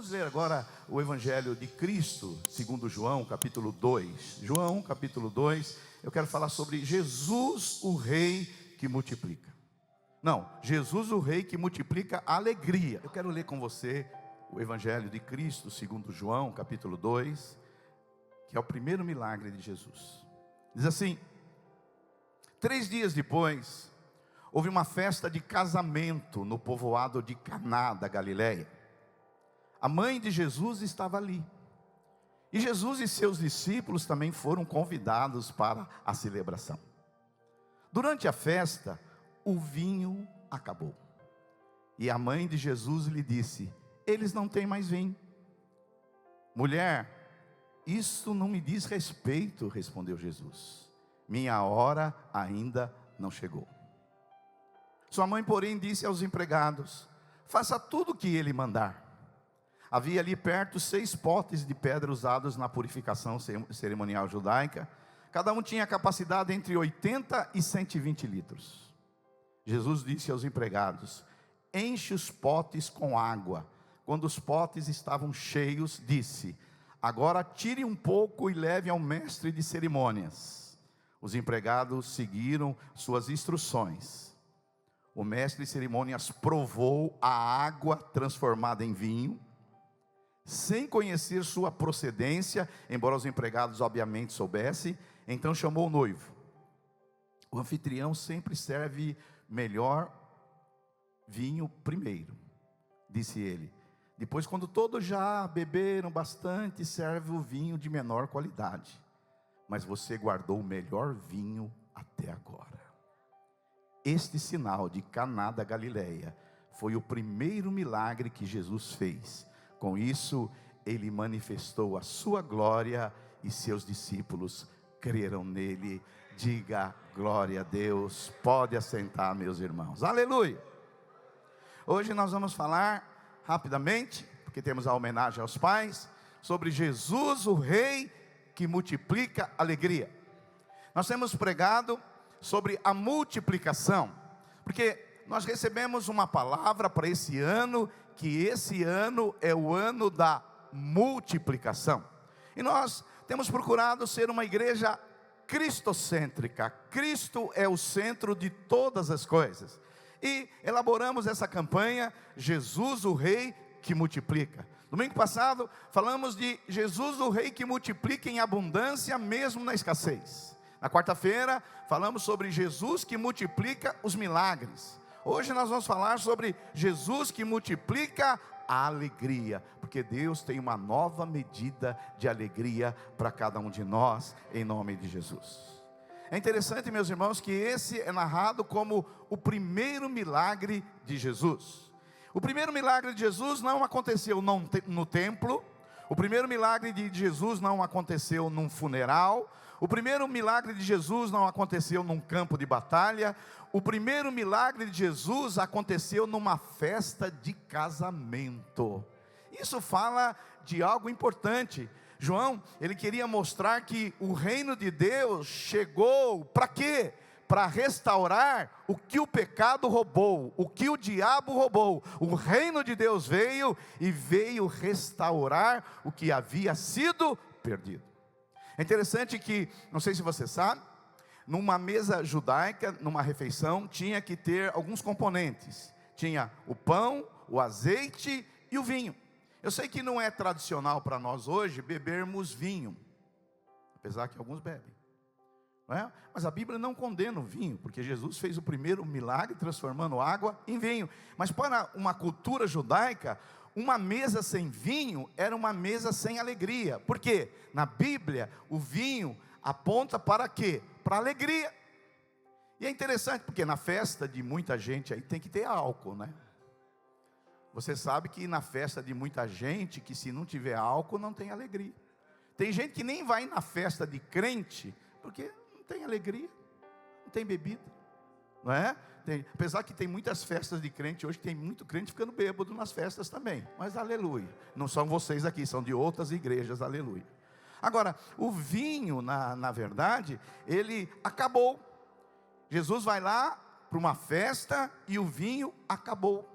Vamos ler agora o Evangelho de Cristo, segundo João, capítulo 2. João, capítulo 2, eu quero falar sobre Jesus, o Rei que multiplica. Não, Jesus, o Rei que multiplica a alegria. Eu quero ler com você o Evangelho de Cristo, segundo João, capítulo 2, que é o primeiro milagre de Jesus. Diz assim: 3 dias depois, houve uma festa de casamento no povoado de Caná da Galileia. A mãe de Jesus estava ali. E Jesus e seus discípulos também foram convidados para a celebração. Durante a festa, o vinho acabou. E a mãe de Jesus lhe disse: eles não têm mais vinho. Mulher, isso não me diz respeito, respondeu Jesus. Minha hora ainda não chegou. Sua mãe, porém, disse aos empregados: faça tudo o que ele mandar. Havia ali perto 6 potes de pedra usados na purificação cerimonial judaica. Cada um tinha capacidade entre 80 e 120 litros. Jesus disse aos empregados: enche os potes com água. Quando os potes estavam cheios, disse: agora tire um pouco e leve ao mestre de cerimônias. Os empregados seguiram suas instruções. O mestre de cerimônias provou a água transformada em vinho, sem conhecer sua procedência, embora os empregados obviamente soubessem. Então chamou o noivo. O anfitrião sempre serve melhor vinho primeiro, disse ele. Depois, quando todos já beberam bastante, serve o vinho de menor qualidade. Mas você guardou o melhor vinho até agora. Este sinal de Caná da Galileia foi o primeiro milagre que Jesus fez. Com isso, ele manifestou a sua glória e seus discípulos creram nele. Diga glória a Deus. Pode assentar, meus irmãos. Aleluia. Hoje nós vamos falar rapidamente, porque temos a homenagem aos pais, sobre Jesus, o Rei que multiplica alegria. Nós temos pregado sobre a multiplicação, porque nós recebemos uma palavra para esse ano, que esse ano é o ano da multiplicação. E nós temos procurado ser uma igreja cristocêntrica. Cristo é o centro de todas as coisas. E elaboramos essa campanha, Jesus, o Rei que multiplica. Domingo passado, falamos de Jesus, o Rei que multiplica em abundância, mesmo na escassez. Na quarta-feira, falamos sobre Jesus que multiplica os milagres. Hoje nós vamos falar sobre Jesus que multiplica a alegria, porque Deus tem uma nova medida de alegria para cada um de nós, em nome de Jesus. É interessante, meus irmãos, que esse é narrado como o primeiro milagre de Jesus. O primeiro milagre de Jesus não aconteceu no templo. O primeiro milagre de Jesus não aconteceu num funeral. O primeiro milagre de Jesus não aconteceu num campo de batalha. O primeiro milagre de Jesus aconteceu numa festa de casamento. Isso fala de algo importante. João, ele queria mostrar que o reino de Deus chegou para quê? Para restaurar o que o pecado roubou, o que o diabo roubou. O reino de Deus veio e veio restaurar o que havia sido perdido. É interessante que, não sei se você sabe, numa mesa judaica, numa refeição, tinha que ter alguns componentes. Tinha o pão, o azeite e o vinho. Eu sei que não é tradicional para nós hoje bebermos vinho, apesar que alguns bebem, não é? Mas a Bíblia não condena o vinho, porque Jesus fez o primeiro milagre transformando água em vinho. Mas para uma cultura judaica, uma mesa sem vinho era uma mesa sem alegria. Por quê? Na Bíblia, o vinho aponta para quê? Para alegria. E é interessante, porque na festa de muita gente aí tem que ter álcool, né? Você sabe que na festa de muita gente, que se não tiver álcool, não tem alegria. Tem gente que nem vai na festa de crente, porque não tem alegria, não tem bebida, não é? Apesar que tem muitas festas de crente hoje, tem muito crente ficando bêbado nas festas também. Mas aleluia, não são vocês aqui, são de outras igrejas, aleluia. Agora, o vinho, na verdade, ele acabou. Jesus vai lá para uma festa e o vinho acabou.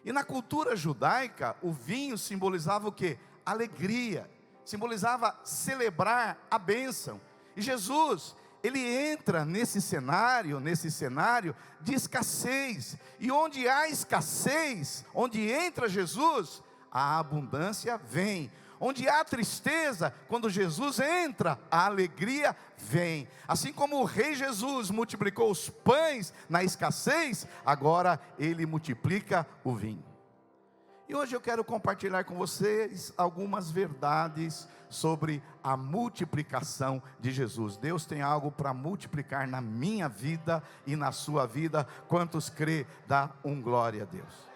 E na cultura judaica, o vinho simbolizava o quê? Alegria, simbolizava celebrar a bênção. E Jesus, ele entra nesse cenário de escassez. E onde há escassez, onde entra Jesus, a abundância vem. Onde há tristeza, quando Jesus entra, a alegria vem. Assim como o rei Jesus multiplicou os pães na escassez, agora ele multiplica o vinho. E hoje eu quero compartilhar com vocês algumas verdades sobre a multiplicação de Jesus. Deus tem algo para multiplicar na minha vida e na sua vida. Quantos crê, dá glória a Deus.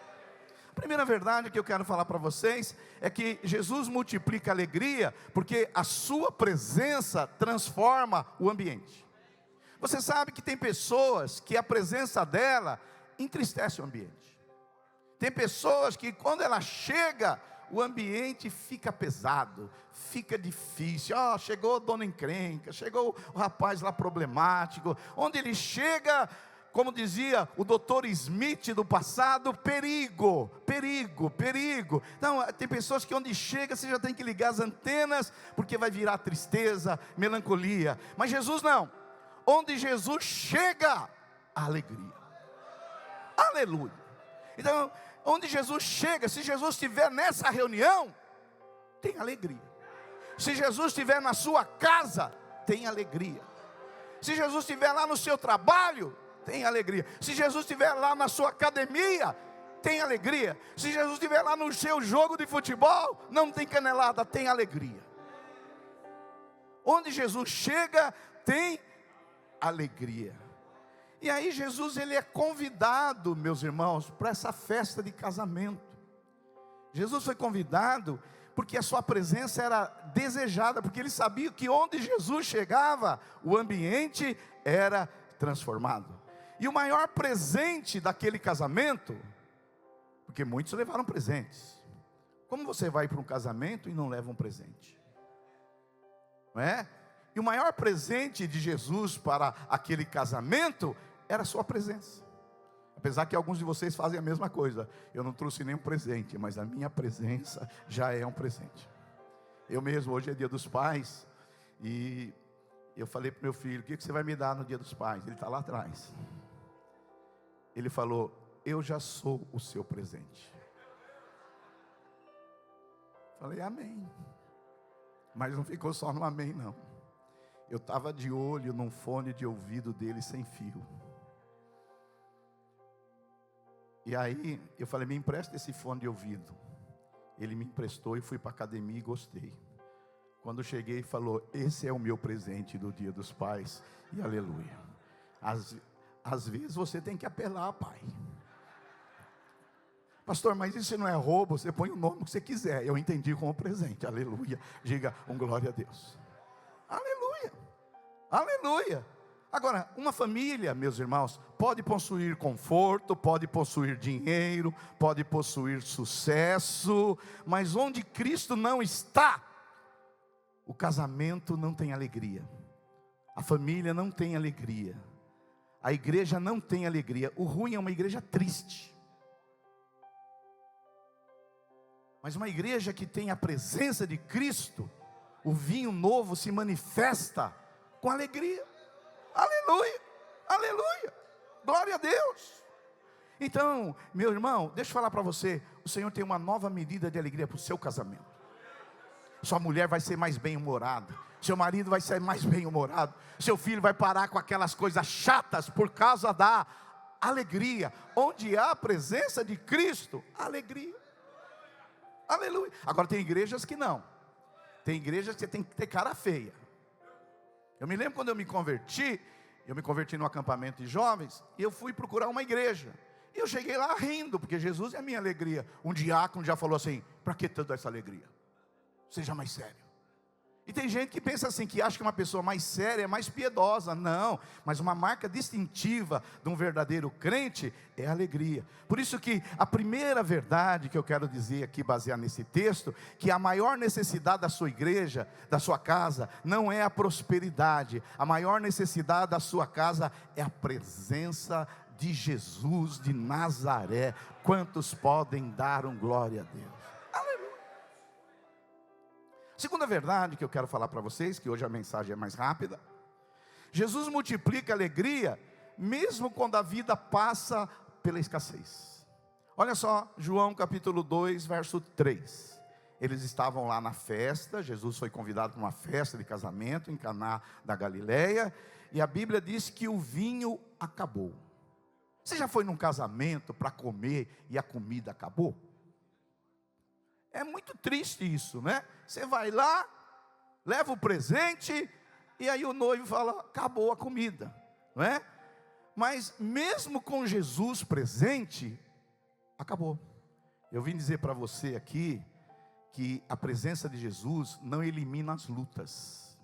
A primeira verdade que eu quero falar para vocês é que Jesus multiplica a alegria porque a sua presença transforma o ambiente. Você sabe que tem pessoas que a presença dela entristece o ambiente. Tem pessoas que quando ela chega, o ambiente fica pesado, fica difícil. Chegou a dona encrenca, chegou o rapaz lá problemático. Onde ele chega, como dizia o doutor Smith do passado, perigo, perigo, perigo. Então, tem pessoas que onde chega, você já tem que ligar as antenas, porque vai virar tristeza, melancolia. Mas Jesus não. Onde Jesus chega, a alegria. Aleluia. Então, onde Jesus chega, se Jesus estiver nessa reunião, tem alegria. Se Jesus estiver na sua casa, tem alegria. Se Jesus estiver lá no seu trabalho, tem alegria. Se Jesus estiver lá na sua academia, tem alegria. Se Jesus estiver lá no seu jogo de futebol, não tem canelada, tem alegria. Onde Jesus chega, tem alegria. E aí Jesus, ele é convidado, meus irmãos, para essa festa de casamento. Jesus foi convidado porque a sua presença era desejada, porque ele sabia que onde Jesus chegava, o ambiente era transformado. E o maior presente daquele casamento, porque muitos levaram presentes. Como você vai para um casamento e não leva um presente? Não é? E o maior presente de Jesus para aquele casamento era a sua presença. Apesar que alguns de vocês fazem a mesma coisa. Eu não trouxe nenhum presente, mas a minha presença já é um presente. Eu mesmo, hoje é dia dos pais, e eu falei para o meu filho: o que você vai me dar no dia dos pais? Ele está lá atrás. Ele falou: eu já sou o seu presente. Falei: amém. Mas não ficou só no amém, não. Eu estava de olho num fone de ouvido dele sem fio. E aí eu falei: me empresta esse fone de ouvido. Ele me emprestou e fui para a academia e gostei. Quando eu cheguei, ele falou: esse é o meu presente do dia dos pais. E aleluia. Às vezes você tem que apelar, pai. Pastor, mas isso não é roubo? Você põe o nome que você quiser. Eu entendi como presente. Aleluia. Diga glória a Deus. Aleluia. Aleluia. Agora, uma família, meus irmãos, pode possuir conforto, pode possuir dinheiro, pode possuir sucesso, mas onde Cristo não está, o casamento não tem alegria, a família não tem alegria, a igreja não tem alegria. O ruim é uma igreja triste. Mas uma igreja que tem a presença de Cristo, o vinho novo se manifesta com alegria. Aleluia, aleluia, glória a Deus. Então, meu irmão, deixa eu falar para você: o Senhor tem uma nova medida de alegria para o seu casamento. Sua mulher vai ser mais bem-humorada, seu marido vai ser mais bem-humorado, seu filho vai parar com aquelas coisas chatas por causa da alegria. Onde há a presença de Cristo, alegria. Aleluia. Agora tem igrejas que não. Tem igrejas que você tem que ter cara feia. Eu me lembro quando eu me converti no acampamento de jovens, e eu fui procurar uma igreja. E eu cheguei lá rindo, porque Jesus é a minha alegria. Um diácono já falou assim: para que toda essa alegria? Seja mais sério. E tem gente que pensa assim, que acha que uma pessoa mais séria é mais piedosa. Não, mas uma marca distintiva de um verdadeiro crente é a alegria. Por isso que a primeira verdade que eu quero dizer aqui, baseado nesse texto, que a maior necessidade da sua igreja, da sua casa, não é a prosperidade. A maior necessidade da sua casa é a presença de Jesus de Nazaré. Quantos podem dar um glória a Deus? Aleluia. Segunda verdade que eu quero falar para vocês, que hoje a mensagem é mais rápida. Jesus multiplica a alegria, mesmo quando a vida passa pela escassez. Olha só, João capítulo 2, verso 3. Eles estavam lá na festa, Jesus foi convidado para uma festa de casamento em Caná da Galileia, e a Bíblia diz que o vinho acabou. Você já foi num casamento para comer e a comida acabou? É muito triste isso, né? Você vai lá, leva o presente, e aí o noivo fala, acabou a comida, não é? Mas mesmo com Jesus presente, acabou. Eu vim dizer para você aqui, que a presença de Jesus não elimina as lutas.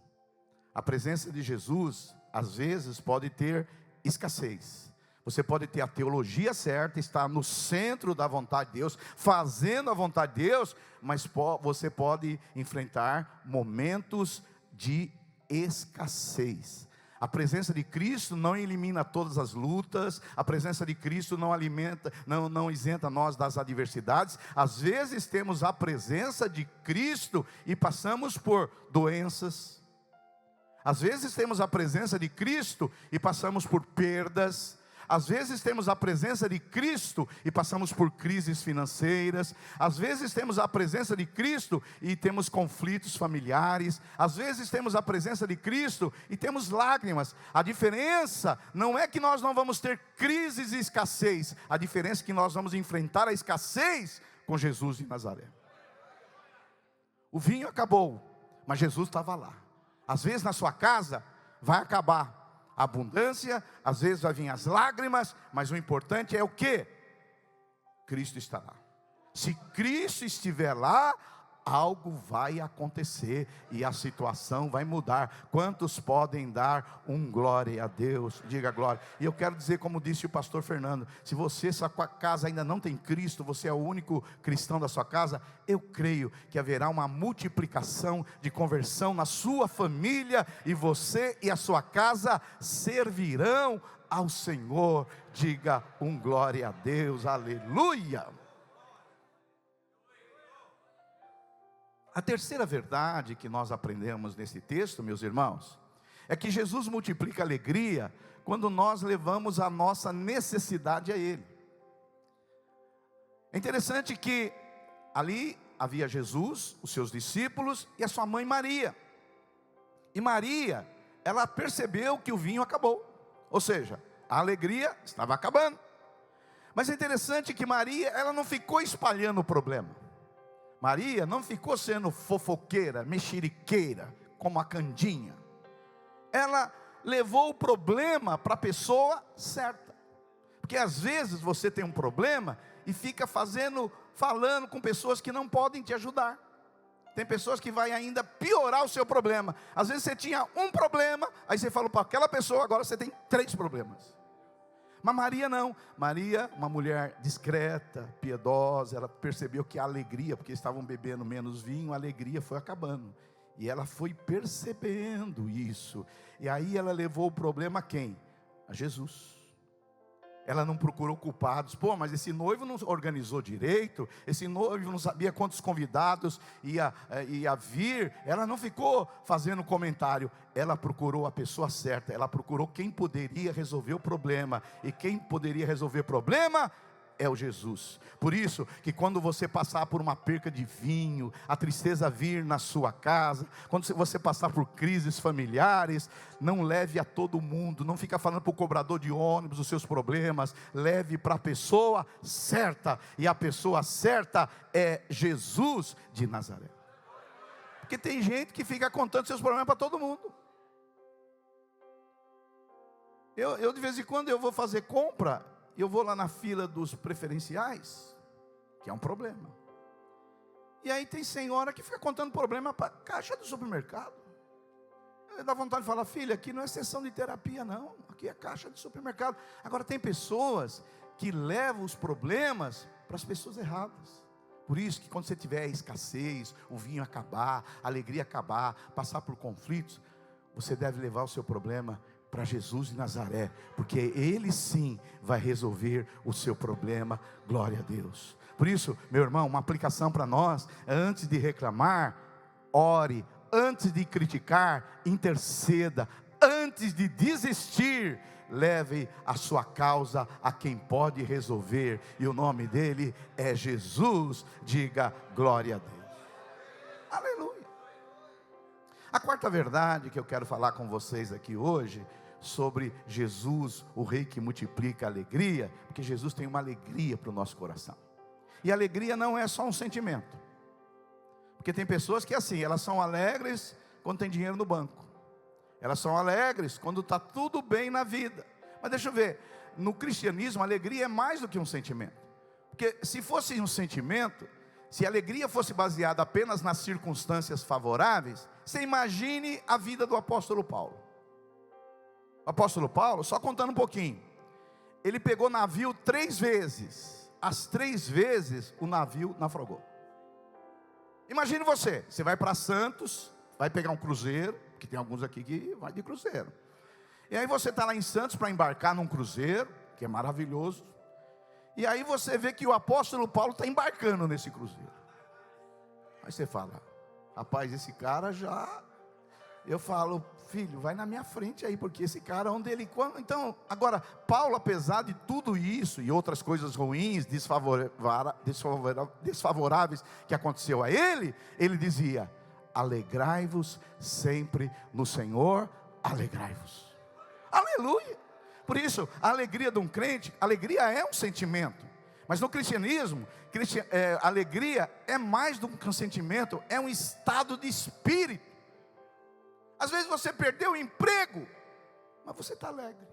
A presença de Jesus, às vezes, pode ter escassez. Você pode ter a teologia certa, estar no centro da vontade de Deus, fazendo a vontade de Deus, mas você pode enfrentar momentos de escassez. A presença de Cristo não elimina todas as lutas, a presença de Cristo não isenta nós das adversidades. Às vezes temos a presença de Cristo e passamos por doenças. Às vezes temos a presença de Cristo e passamos por perdas. Às vezes temos a presença de Cristo e passamos por crises financeiras. Às vezes temos a presença de Cristo e temos conflitos familiares. Às vezes temos a presença de Cristo e temos lágrimas. A diferença não é que nós não vamos ter crises e escassez. A diferença é que nós vamos enfrentar a escassez com Jesus de Nazaré. O vinho acabou, mas Jesus estava lá. Às vezes na sua casa vai acabar a abundância, às vezes vai vir as lágrimas, mas o importante é o quê? Cristo está lá. Se Cristo estiver lá, algo vai acontecer e a situação vai mudar. Quantos podem dar um glória a Deus? Diga glória. E eu quero dizer, como disse o pastor Fernando, se você, sua casa ainda não tem Cristo, você é o único cristão da sua casa, eu creio que haverá uma multiplicação de conversão na sua família, e você e a sua casa servirão ao Senhor. Diga um glória a Deus, aleluia. A terceira verdade que nós aprendemos nesse texto, meus irmãos, é que Jesus multiplica a alegria quando nós levamos a nossa necessidade a Ele. É interessante que ali havia Jesus, os seus discípulos e a sua mãe Maria. E Maria, ela percebeu que o vinho acabou, ou seja, a alegria estava acabando. Mas é interessante que Maria, ela não ficou espalhando o problema. Maria não ficou sendo fofoqueira, mexeriqueira, como a Candinha. Ela levou o problema para a pessoa certa. Porque às vezes você tem um problema e fica falando com pessoas que não podem te ajudar. Tem pessoas que vai ainda piorar o seu problema. Às vezes você tinha um problema, aí você falou para aquela pessoa, agora você tem 3 problemas. Mas Maria não. Maria, uma mulher discreta, piedosa, ela percebeu que a alegria, porque estavam bebendo menos vinho, a alegria foi acabando. E ela foi percebendo isso. E aí ela levou o problema a quem? A Jesus. Ela não procurou culpados. Pô, mas esse noivo não organizou direito. Esse noivo não sabia quantos convidados ia vir. Ela não ficou fazendo comentário. Ela procurou a pessoa certa. Ela procurou quem poderia resolver o problema. E quem poderia resolver o problema é o Jesus. Por isso que quando você passar por uma perca de vinho, a tristeza vir na sua casa, quando você passar por crises familiares, não leve a todo mundo, não fica falando para o cobrador de ônibus os seus problemas, leve para a pessoa certa, e a pessoa certa é Jesus de Nazaré. Porque tem gente que fica contando seus problemas para todo mundo. Eu de vez em quando eu vou fazer compra, eu vou lá na fila dos preferenciais, que é um problema. E aí tem senhora que fica contando problema para a caixa do supermercado. Dá vontade de falar, filha, aqui não é sessão de terapia não, aqui é caixa de supermercado. Agora tem pessoas que levam os problemas para as pessoas erradas. Por isso que quando você tiver escassez, o vinho acabar, a alegria acabar, passar por conflitos, você deve levar o seu problema para Jesus de Nazaré, porque Ele sim vai resolver o seu problema. Glória a Deus. Por isso, meu irmão, uma aplicação para nós é: antes de reclamar, ore; antes de criticar, interceda; antes de desistir, leve a sua causa a quem pode resolver, e o nome dele é Jesus. Diga glória a Deus. Aleluia. A quarta verdade que eu quero falar com vocês aqui hoje, sobre Jesus, o Rei que multiplica a alegria, porque Jesus tem uma alegria para o nosso coração, e alegria não é só um sentimento, porque tem pessoas que assim, elas são alegres quando tem dinheiro no banco, elas são alegres quando está tudo bem na vida. Mas deixa eu ver, no cristianismo a alegria é mais do que um sentimento, porque se fosse um sentimento, se a alegria fosse baseada apenas nas circunstâncias favoráveis, você imagine a vida do apóstolo Paulo. O apóstolo Paulo, só contando um pouquinho, ele pegou navio 3 vezes, as 3 vezes o navio naufragou. Imagine você vai para Santos, vai pegar um cruzeiro, que tem alguns aqui que vai de cruzeiro, e aí você está lá em Santos para embarcar num cruzeiro, que é maravilhoso, e aí você vê que o apóstolo Paulo está embarcando nesse cruzeiro. Aí você fala: rapaz, esse cara já... Eu falo: filho, vai na minha frente aí, porque esse cara, onde ele... Então, agora, Paulo, apesar de tudo isso e outras coisas ruins, desfavoráveis que aconteceu a ele, ele dizia: alegrai-vos sempre no Senhor, alegrai-vos. Aleluia. Por isso, a alegria de um crente, alegria é um sentimento, mas no cristianismo, alegria é mais do que um sentimento, é um estado de espírito. Às vezes você perdeu o emprego, mas você está alegre.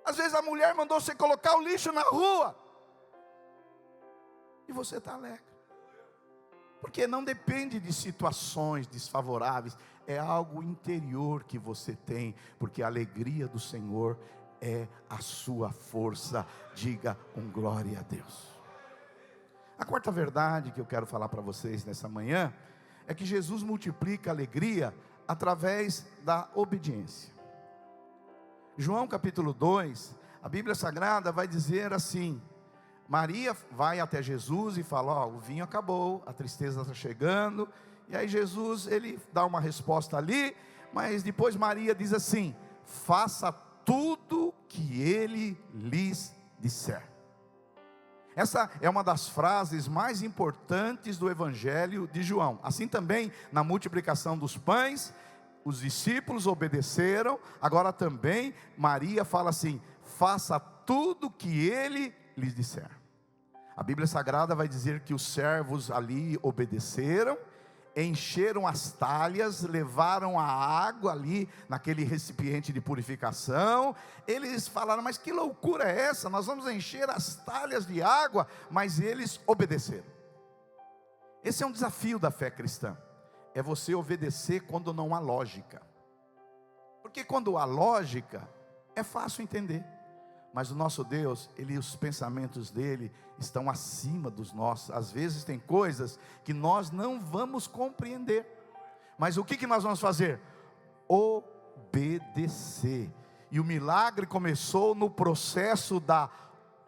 Às vezes a mulher mandou você colocar o lixo na rua, e você está alegre. Porque não depende de situações desfavoráveis, é algo interior que você tem, porque a alegria do Senhor é a sua força. Diga um glória a Deus. A quarta verdade que eu quero falar para vocês nessa manhã, é que Jesus multiplica a alegria através da obediência. João capítulo 2, a Bíblia Sagrada vai dizer assim: Maria vai até Jesus e fala: o vinho acabou, a tristeza está chegando. E aí Jesus, ele dá uma resposta ali, mas depois Maria diz assim: faça tudo que ele lhes disser. Essa é uma das frases mais importantes do Evangelho de João. Assim também, na multiplicação dos pães, os discípulos obedeceram. Agora também, Maria fala assim: faça tudo que ele lhes disser. A Bíblia Sagrada vai dizer que os servos ali obedeceram, encheram as talhas, levaram a água ali naquele recipiente de purificação. Eles falaram: mas que loucura é essa? Nós vamos encher as talhas de água. Mas eles obedeceram. Esse é um desafio da fé cristã, é você obedecer quando não há lógica, porque quando há lógica é fácil entender, mas o nosso Deus, os pensamentos dele estão acima dos nossos. Às vezes tem coisas que nós não vamos compreender, mas o que nós vamos fazer? Obedecer. E o milagre começou no processo da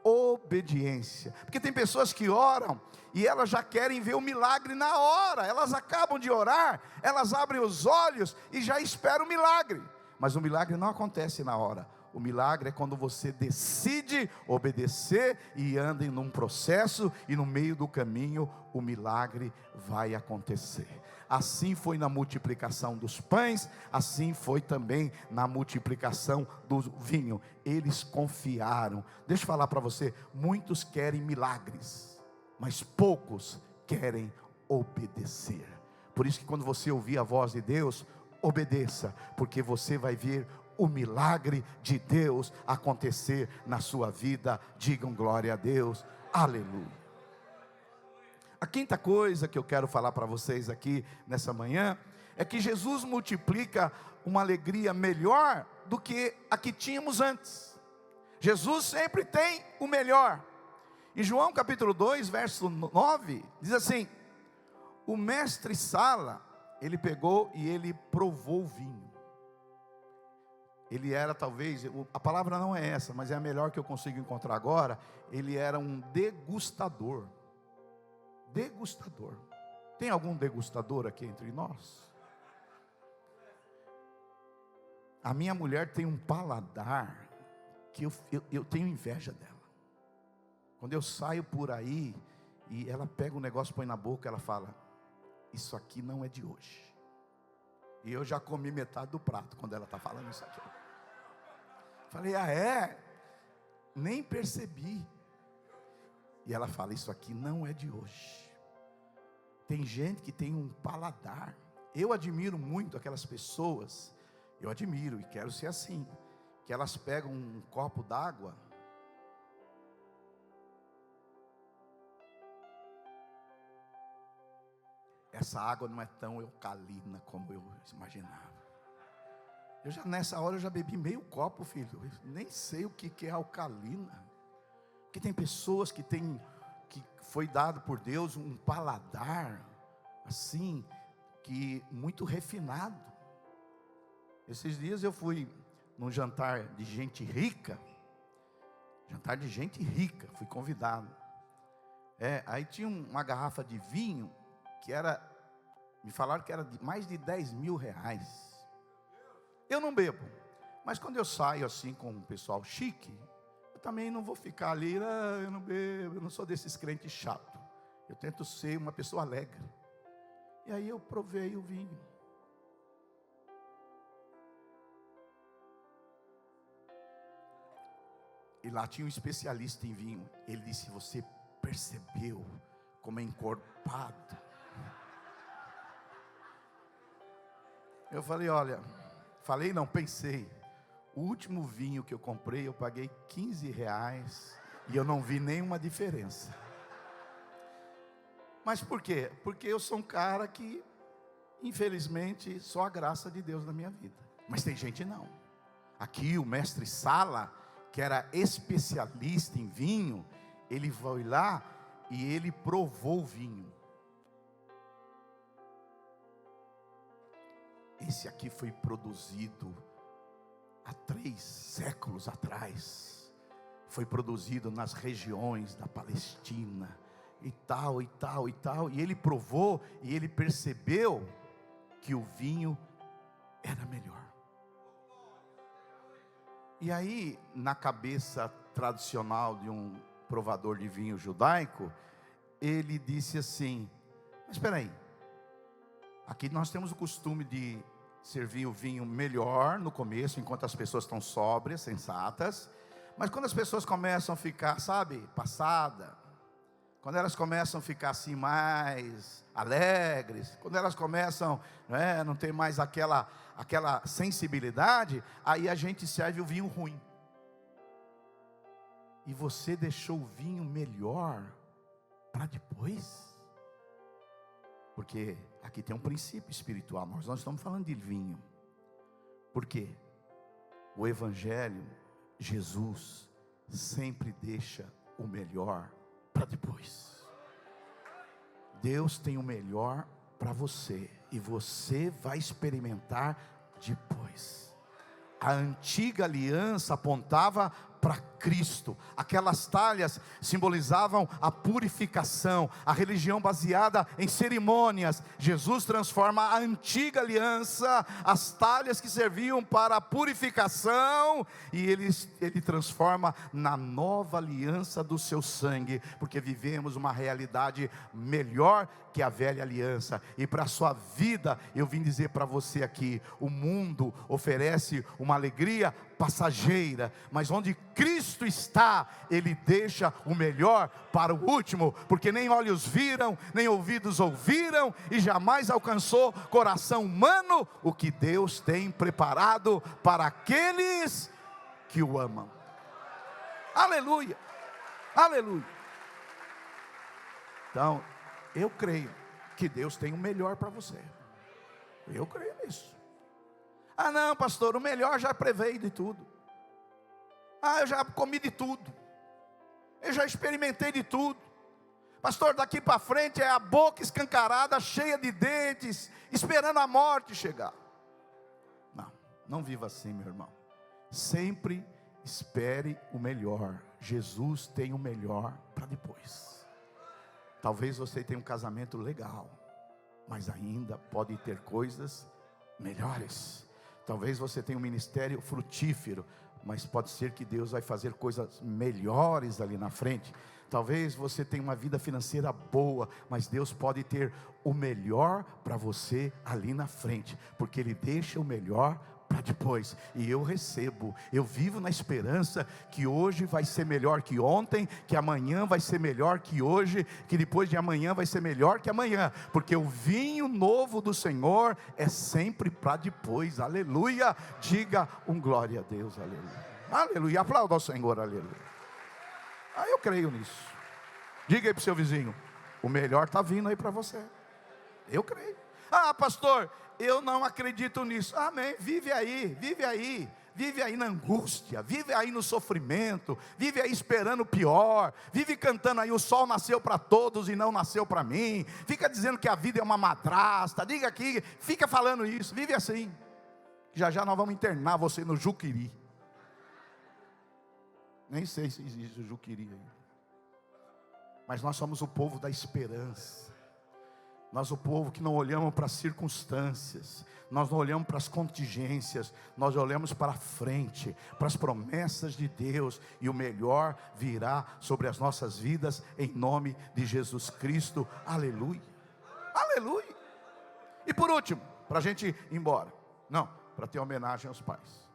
obediência. Porque tem pessoas que oram e elas já querem ver o milagre na hora. Elas acabam de orar, elas abrem os olhos e já esperam o milagre, mas o milagre não acontece na hora. O milagre é quando você decide obedecer e anda em um processo, e no meio do caminho o milagre vai acontecer. Assim foi na multiplicação dos pães, assim foi também na multiplicação do vinho. Eles confiaram. Deixa eu falar para você: muitos querem milagres, mas poucos querem obedecer. Por isso que quando você ouvir a voz de Deus, obedeça, porque você vai ver o milagre de Deus acontecer na sua vida. Digam glória a Deus, aleluia. A quinta coisa que eu quero falar para vocês aqui nessa manhã, é que Jesus multiplica uma alegria melhor do que a que tínhamos antes. Jesus sempre tem o melhor. Em João capítulo 2, verso 9, diz assim: o mestre Sala, ele pegou e ele provou o vinho. Ele era talvez, a palavra não é essa, mas é a melhor que eu consigo encontrar agora. Ele era um degustador. Degustador. Tem algum degustador aqui entre nós? A minha mulher tem um paladar que eu tenho inveja dela. Quando eu saio por aí e ela pega um negócio, põe na boca, ela fala: isso aqui não é de hoje. E eu já comi metade do prato quando ela está falando isso aqui. Falei: ah, é? Nem percebi. E ela fala: isso aqui não é de hoje. Tem gente que tem um paladar. Eu admiro muito aquelas pessoas. Eu admiro e quero ser assim. Que elas pegam um copo d'água. Essa água não é tão alcalina como eu imaginava. Nessa hora eu já bebi meio copo, filho. Eu nem sei o que é alcalina. Porque tem pessoas que foi dado por Deus um paladar assim, que muito refinado. Esses dias eu fui num jantar de gente rica. Fui convidado. Aí tinha uma garrafa de vinho que me falaram que era de mais de 10 mil reais. Eu não bebo, mas quando eu saio assim com um pessoal chique, eu também não vou ficar ali: eu não bebo, eu não sou desses crentes chatos. Eu tento ser uma pessoa alegre. E aí eu provei o vinho. E lá tinha um especialista em vinho. Ele disse: você percebeu como é encorpado? Eu falei: olha, pensei. O último vinho que eu comprei, eu paguei 15 reais e eu não vi nenhuma diferença. Mas por quê? Porque eu sou um cara que, infelizmente, só a graça de Deus na minha vida. Mas tem gente não. Aqui o mestre Sala, que era especialista em vinho, ele foi lá e ele provou o vinho. Esse aqui foi produzido há 3 séculos atrás. Foi produzido nas regiões da Palestina, e tal, e tal, e tal. E ele provou, e ele percebeu que o vinho era melhor. E aí, na cabeça tradicional de um provador de vinho judaico, ele disse assim: mas espera aí, aqui nós temos o costume de servir o vinho melhor no começo, enquanto as pessoas estão sóbrias, sensatas. Mas quando as pessoas começam a ficar, passada, quando elas começam a ficar assim mais alegres, quando elas começam, não ter mais aquela sensibilidade, aí a gente serve o vinho ruim. E você deixou o vinho melhor para depois? Porque aqui tem um princípio espiritual. Nós não estamos falando de vinho. Por quê? O Evangelho, Jesus sempre deixa o melhor para depois. Deus tem o melhor para você, e você vai experimentar depois. A antiga aliança apontava para Cristo. Aquelas talhas simbolizavam a purificação, a religião baseada em cerimônias. Jesus transforma a antiga aliança, as talhas que serviam para a purificação, e ele transforma na nova aliança do seu sangue, porque vivemos uma realidade melhor que a velha aliança. E para a sua vida, eu vim dizer para você aqui: o mundo oferece uma alegria passageira, mas onde Cristo está, Ele deixa o melhor para o último, porque nem olhos viram, nem ouvidos ouviram, e jamais alcançou coração humano o que Deus tem preparado para aqueles que o amam. Aleluia, aleluia. Então, eu creio que Deus tem o melhor para você. Eu creio nisso. Ah não, pastor, o melhor já preveio de tudo. Ah, eu já comi de tudo. Eu já experimentei de tudo. Pastor, daqui para frente é a boca escancarada, cheia de dentes, esperando a morte chegar. Não, não viva assim, meu irmão. Sempre espere o melhor. Jesus tem o melhor para depois. Talvez você tenha um casamento legal, mas ainda pode ter coisas melhores. Talvez você tenha um ministério frutífero, mas pode ser que Deus vai fazer coisas melhores ali na frente. Talvez você tenha uma vida financeira boa, mas Deus pode ter o melhor para você ali na frente, porque Ele deixa o melhor para depois. E eu recebo, eu vivo na esperança que hoje vai ser melhor que ontem, que amanhã vai ser melhor que hoje, que depois de amanhã vai ser melhor que amanhã, porque o vinho novo do Senhor é sempre para depois. Aleluia. Diga um glória a Deus. Aleluia. Aleluia. Aplauda ao Senhor. Aleluia. Eu creio nisso. Diga aí para o seu vizinho: o melhor está vindo aí para você. Eu creio. Pastor, eu não acredito nisso. Amém. Vive aí, vive aí. Vive aí na angústia, vive aí no sofrimento, vive aí esperando o pior, vive cantando aí: o sol nasceu para todos e não nasceu para mim. Fica dizendo que a vida é uma madrasta. Diga aqui, fica falando isso, vive assim. Já já nós vamos internar você no Juquiri. Nem sei se existe o Juquiri aí. Mas nós somos o povo da esperança. Nós o povo que não olhamos para as circunstâncias, nós não olhamos para as contingências, nós olhamos para frente, para as promessas de Deus, e o melhor virá sobre as nossas vidas, em nome de Jesus Cristo. Aleluia, aleluia. E por último, para a gente ir embora, não, para ter homenagem aos pais,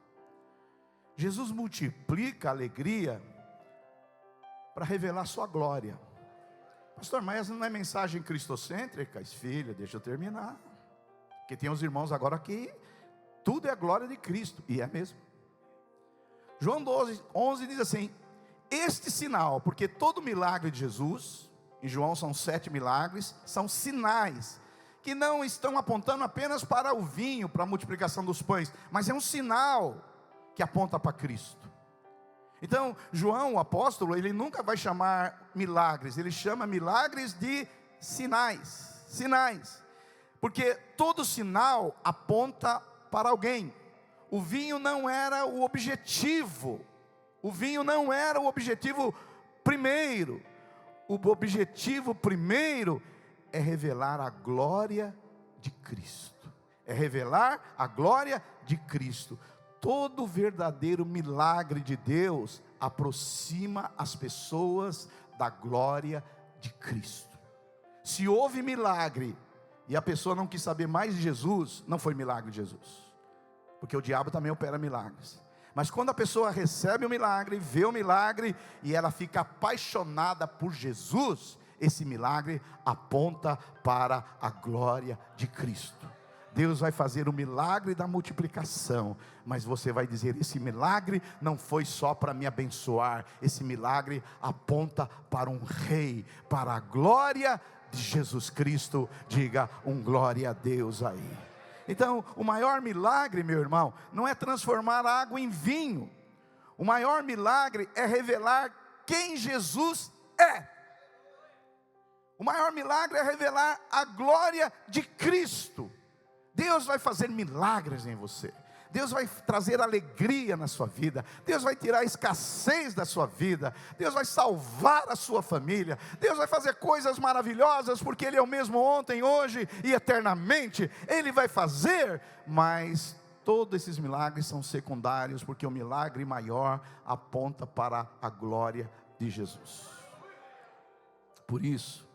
Jesus multiplica a alegria para revelar sua glória. Pastor, mas essa não é mensagem cristocêntrica? Filha, deixa eu terminar, porque tem os irmãos agora que tudo é a glória de Cristo, e é mesmo. João 12:11 diz assim: este sinal, porque todo milagre de Jesus, em João são 7 milagres, são sinais, que não estão apontando apenas para o vinho, para a multiplicação dos pães, mas é um sinal que aponta para Cristo. Então, João, o apóstolo, ele nunca vai chamar milagres, ele chama milagres de sinais. Sinais, porque todo sinal aponta para alguém. O vinho não era o objetivo, o vinho não era o objetivo primeiro. O objetivo primeiro é revelar a glória de Cristo, é revelar a glória de Cristo. Todo verdadeiro milagre de Deus aproxima as pessoas da glória de Cristo. Se houve milagre e a pessoa não quis saber mais de Jesus, não foi milagre de Jesus, porque o diabo também opera milagres. Mas quando a pessoa recebe o milagre, vê o milagre e ela fica apaixonada por Jesus, esse milagre aponta para a glória de Cristo. Deus vai fazer o milagre da multiplicação, mas você vai dizer: esse milagre não foi só para me abençoar, esse milagre aponta para um rei, para a glória de Jesus Cristo. Diga um glória a Deus aí. Então, o maior milagre, meu irmão, não é transformar a água em vinho. O maior milagre é revelar quem Jesus é. O maior milagre é revelar a glória de Cristo. Deus vai fazer milagres em você. Deus vai trazer alegria na sua vida. Deus vai tirar a escassez da sua vida. Deus vai salvar a sua família. Deus vai fazer coisas maravilhosas, porque Ele é o mesmo ontem, hoje e eternamente. Ele vai fazer, mas todos esses milagres são secundários, porque o milagre maior aponta para a glória de Jesus. Por isso,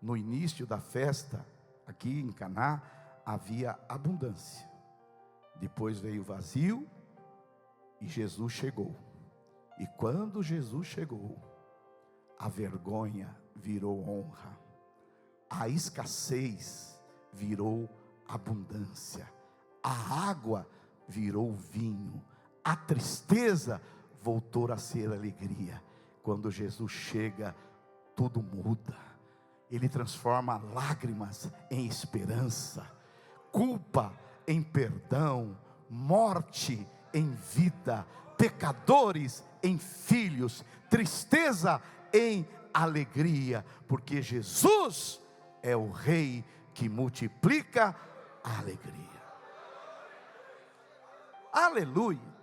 no início da festa, aqui em Caná, havia abundância. Depois veio o vazio e Jesus chegou. E quando Jesus chegou, a vergonha virou honra, a escassez virou abundância, a água virou vinho, a tristeza voltou a ser alegria. Quando Jesus chega, tudo muda. Ele transforma lágrimas em esperança, culpa em perdão, morte em vida, pecadores em filhos, tristeza em alegria, porque Jesus é o Rei que multiplica a alegria. Aleluia.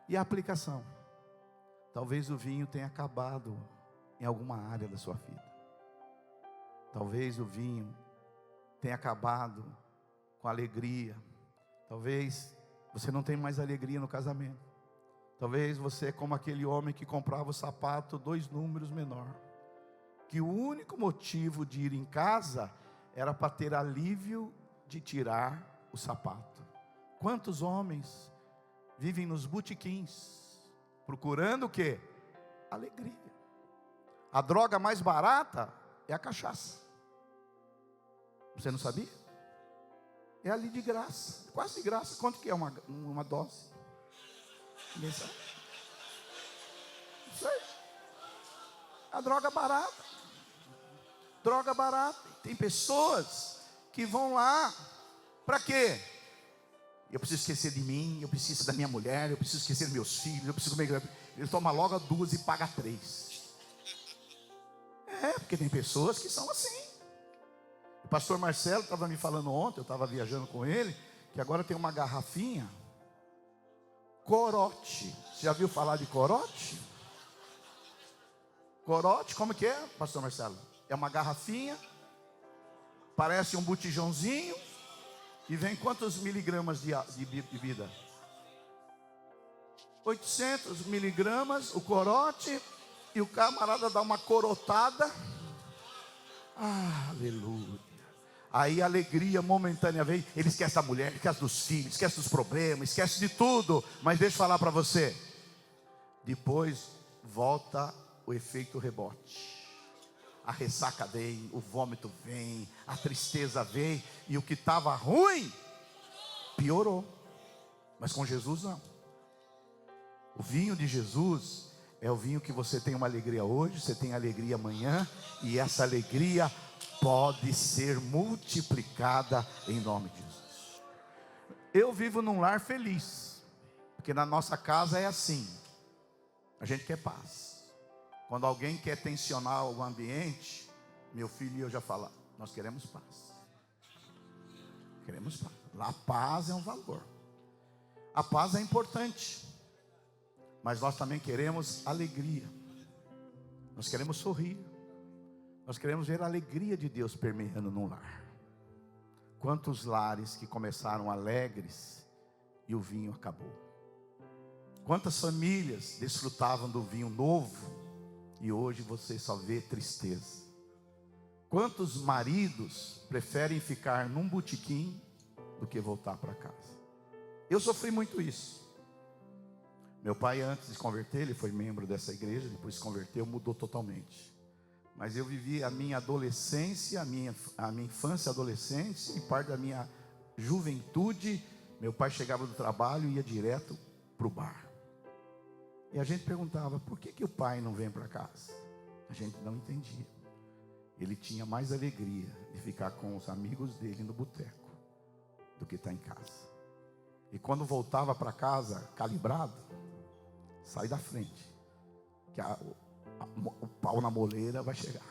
E a aplicação? Talvez o vinho tenha acabado em alguma área da sua vida. Talvez o vinho tenha acabado com a alegria. Talvez você não tenha mais alegria no casamento. Talvez você é como aquele homem que comprava o sapato 2 números menor, que o único motivo de ir em casa era para ter alívio de tirar o sapato. Quantos homens vivem nos botequins procurando o quê? Alegria. A droga mais barata é a cachaça. Você não sabia? É ali de graça, quase de graça. Quanto que é uma dose? Ninguém sabe. Não sei. A droga barata. Droga barata. Tem pessoas que vão lá para quê? Eu preciso esquecer de mim, eu preciso da minha mulher, eu preciso esquecer dos meus filhos, eu preciso comer. Ele toma logo 2 e paga 3. Porque tem pessoas que são assim. O pastor Marcelo estava me falando ontem, eu estava viajando com ele, que agora tem uma garrafinha corote. Você já viu falar de corote? Corote, como que é, pastor Marcelo? É uma garrafinha, parece um botijãozinho, e vem quantos miligramas de bebida? 800 miligramas, o corote, e o camarada dá uma corotada. Aleluia. Aí a alegria momentânea vem. Ele esquece da mulher, esquece dos filhos, esquece dos problemas, esquece de tudo. Mas deixa eu falar para você, depois volta o efeito rebote. A ressaca vem, o vômito vem, a tristeza vem, e o que estava ruim piorou. Mas com Jesus não. O vinho de Jesus é o vinho que você tem uma alegria hoje, você tem alegria amanhã, e essa alegria pode ser multiplicada em nome de Jesus. Eu vivo num lar feliz, porque na nossa casa é assim. A gente quer paz. Quando alguém quer tensionar o ambiente, meu filho e eu já falamos, nós queremos paz. Queremos paz. Lá a paz é um valor. A paz é importante, mas nós também queremos alegria. Nós queremos sorrir. Nós queremos ver a alegria de Deus permeando num lar. Quantos lares que começaram alegres e o vinho acabou. Quantas famílias desfrutavam do vinho novo e hoje você só vê tristeza. Quantos maridos preferem ficar num botequim do que voltar para casa? Eu sofri muito isso. Meu pai, antes de se converter, ele foi membro dessa igreja, depois se converteu, mudou totalmente. Mas eu vivi a minha adolescência, a minha infância e adolescência, e parte da minha juventude. Meu pai chegava do trabalho e ia direto para o bar. E a gente perguntava, por que o pai não vem para casa? A gente não entendia. Ele tinha mais alegria de ficar com os amigos dele no boteco do que estar em casa. E quando voltava para casa calibrado, sai da frente, que o pau na moleira vai chegar.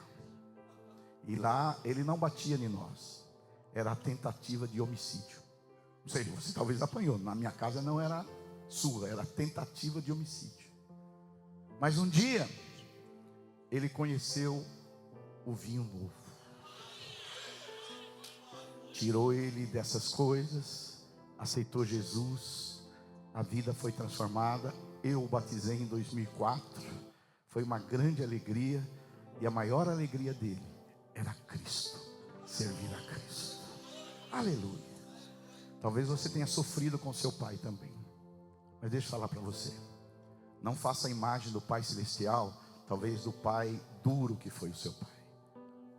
E lá ele não batia em nós, era a tentativa de homicídio. Não sei, você talvez apanhou, na minha casa não era surra, era tentativa de homicídio. Mas um dia ele conheceu o vinho novo, tirou ele dessas coisas, aceitou Jesus, a vida foi transformada. Eu o batizei em 2004, foi uma grande alegria, e a maior alegria dele era Cristo, servir a Cristo. Aleluia. Talvez você tenha sofrido com seu pai também, mas deixa eu falar para você, não faça a imagem do Pai Celestial, talvez do pai duro que foi o seu pai.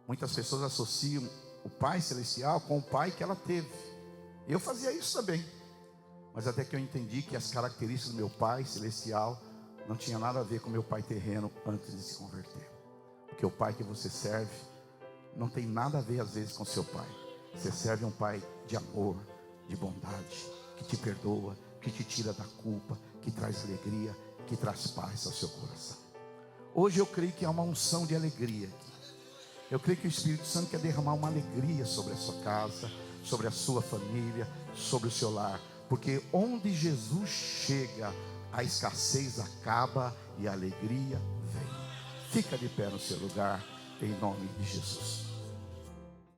Muitas pessoas associam o Pai Celestial com o pai que ela teve. Eu fazia isso também, mas até que eu entendi que as características do meu Pai Celestial não tinha nada a ver com o meu pai terreno antes de se converter. Porque o pai que você serve não tem nada a ver às vezes com seu pai. Você serve um pai de amor, de bondade, que te perdoa, que te tira da culpa, que traz alegria, que traz paz ao seu coração. Hoje eu creio que há uma unção de alegria aqui. Eu creio que o Espírito Santo quer derramar uma alegria sobre a sua casa, sobre a sua família, sobre o seu lar. Porque onde Jesus chega, a escassez acaba e a alegria vem. Fica de pé no seu lugar, em nome de Jesus.